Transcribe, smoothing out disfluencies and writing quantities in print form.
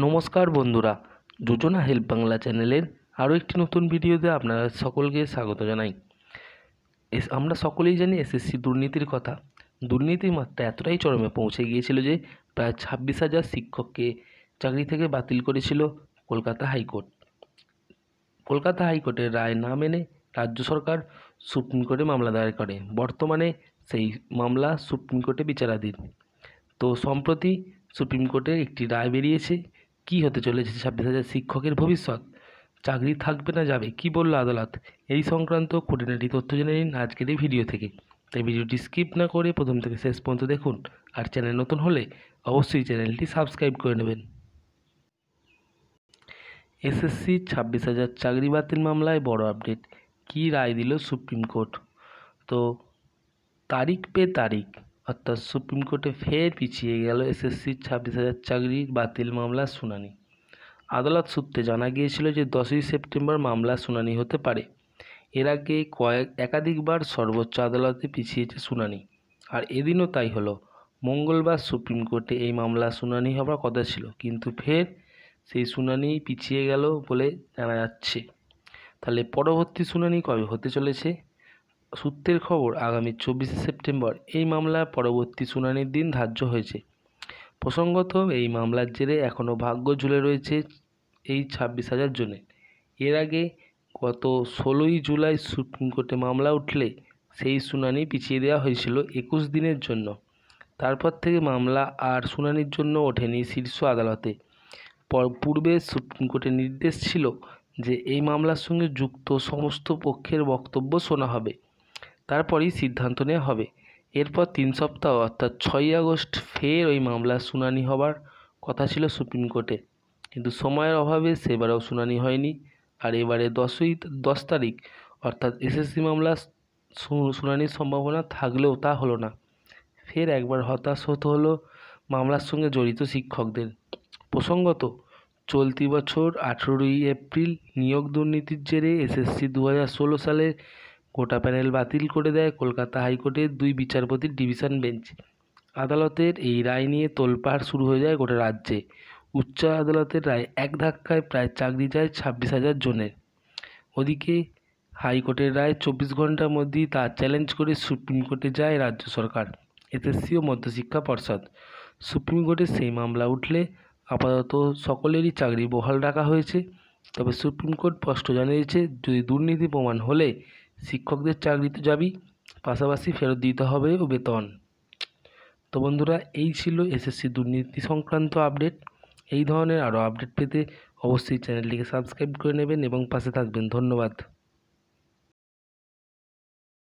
নমস্কার বন্ধুরা, যোজনা হেল্প বাংলা চ্যানেলের আরও একটি নতুন ভিডিওতে আপনারা সকলকে স্বাগত জানাই। আমরা সকলেই জানি এসএসসি দুর্নীতির কথা। দুর্নীতির মাত্রা এতটাই চরমে পৌঁছে গিয়েছিল যে প্রায় 26,000 শিক্ষককে চাকরি থেকে বাতিল করেছিল কলকাতা হাইকোর্ট। কলকাতা হাইকোর্টের রায় না মেনে রাজ্য সরকার সুপ্রিম কোর্টে মামলা দায়ের করে। বর্তমানে সেই মামলা সুপ্রিম কোর্টে বিচারাধীন। তো সম্প্রতি সুপ্রিম কোর্টের একটি রায় বেরিয়েছে। কি হতে চলেছে 26,000 শিক্ষকের ভবিষ্যৎ, চাকরি থাকবে না যাবে, কি বলল আদালত, এই সংক্রান্ত খুঁটিনাটি তথ্য জেনে নিন আজকের এই ভিডিও থেকে। তাই ভিডিওটি স্কিপ না করে প্রথম থেকে শেষ পর্যন্ত দেখুন। আর চ্যানেল নতুন হলে অবশ্যই চ্যানেলটি সাবস্ক্রাইব করে নেবেন। এসএসসি 26,000 চাকরি বাতিল মামলায় বড় আপডেট, কি রায় দিল সুপ্রিম কোর্ট। তো তারিখ পে তারিখ, অর্থাৎ সুপ্রিম কোর্টে ফের পিছিয়ে গেল এসএসসির 26,000 চাকরির বাতিল মামলার শুনানি। আদালত সূত্রে জানা গিয়েছিল যে 10ই সেপ্টেম্বর মামলার শুনানি হতে পারে। এর আগে একাধিকবার সর্বোচ্চ আদালতে পিছিয়েছে শুনানি, আর এদিনও তাই হলো। মঙ্গলবার সুপ্রিম কোর্টে এই মামলার শুনানি হবার কথা ছিল, কিন্তু ফের সেই শুনানি পিছিয়ে গেল বলে জানা যাচ্ছে। তাহলে পরবর্তী শুনানি কবে হতে চলেছে? সূত্রের খবর আগামী 24শে সেপ্টেম্বর এই মামলার পরবর্তী শুনানির দিন ধার্য হয়েছে। প্রসঙ্গত, এই মামলার জেরে এখনও ভাগ্য ঝুলে রয়েছে এই 26,000 জনের। এর আগে গত 16ই জুলাই সুপ্রিম কোর্টে মামলা উঠলে সেই শুনানি পিছিয়ে দেওয়া হয়েছিল 21 দিনের জন্য। তারপর থেকে মামলা আর শুনানির জন্য ওঠেনি শীর্ষ আদালতে। পূর্বে সুপ্রিম কোর্টের নির্দেশ ছিল যে এই মামলার সঙ্গে যুক্ত সমস্ত পক্ষের বক্তব্য শোনা হবে, তারপরই সিদ্ধান্ত নেওয়া হবে। এরপর 3 সপ্তাহ অর্থাৎ 6ই আগস্ট ফের ওই মামলার শুনানি হবার কথা ছিল সুপ্রিম কোর্টে, কিন্তু সময়ের অভাবে সেবারেও শুনানি হয়নি। আর এবারে 10 তারিখ অর্থাৎ এসএসসি মামলার শুনানির সম্ভাবনা থাকলেও তা হলো না। ফের একবার হতাশ হতে হলো মামলার সঙ্গে জড়িত শিক্ষকদের। প্রসঙ্গত, চলতি বছর 18ই এপ্রিল নিয়োগ দুর্নীতির জেরে এসএসসি 2016 সালের গোটা প্যানেল বাতিল করে দেয় কলকাতা হাইকোর্টের 2 বিচারপতির ডিভিশন বেঞ্চ। আদালতের এই রায় নিয়ে তোলপাড় শুরু হয়ে যায় গোটা রাজ্যে। উচ্চ আদালতের রায় এক ধাক্কায় প্রায় চাকরি যায় 26,000 জনের। ওদিকে হাইকোর্টের রায় 24 ঘন্টার মধ্যেই তা চ্যালেঞ্জ করে সুপ্রিম কোর্টে যায় রাজ্য সরকার, এসএসসি ও মধ্যশিক্ষা পর্ষদ। সুপ্রিম কোর্টে সেই মামলা উঠলে আপাতত সকলেরই চাকরি বহাল রাখা হয়েছে। তবে সুপ্রিম কোর্ট স্পষ্ট জানিয়েছে, যদি দুর্নীতি প্রমাণ হলে শিক্ষকদের চাকরি তো যাবেই, পাশাপাশি ফেরত দিতে হবে ও বেতন। তো বন্ধুরা, এই ছিল এসএসসি দুর্নীতি সংক্রান্ত আপডেট। এই ধরনের আরও আপডেট পেতে অবশ্যই চ্যানেলটিকে সাবস্ক্রাইব করে নেবেন এবং পাশে থাকবেন। ধন্যবাদ।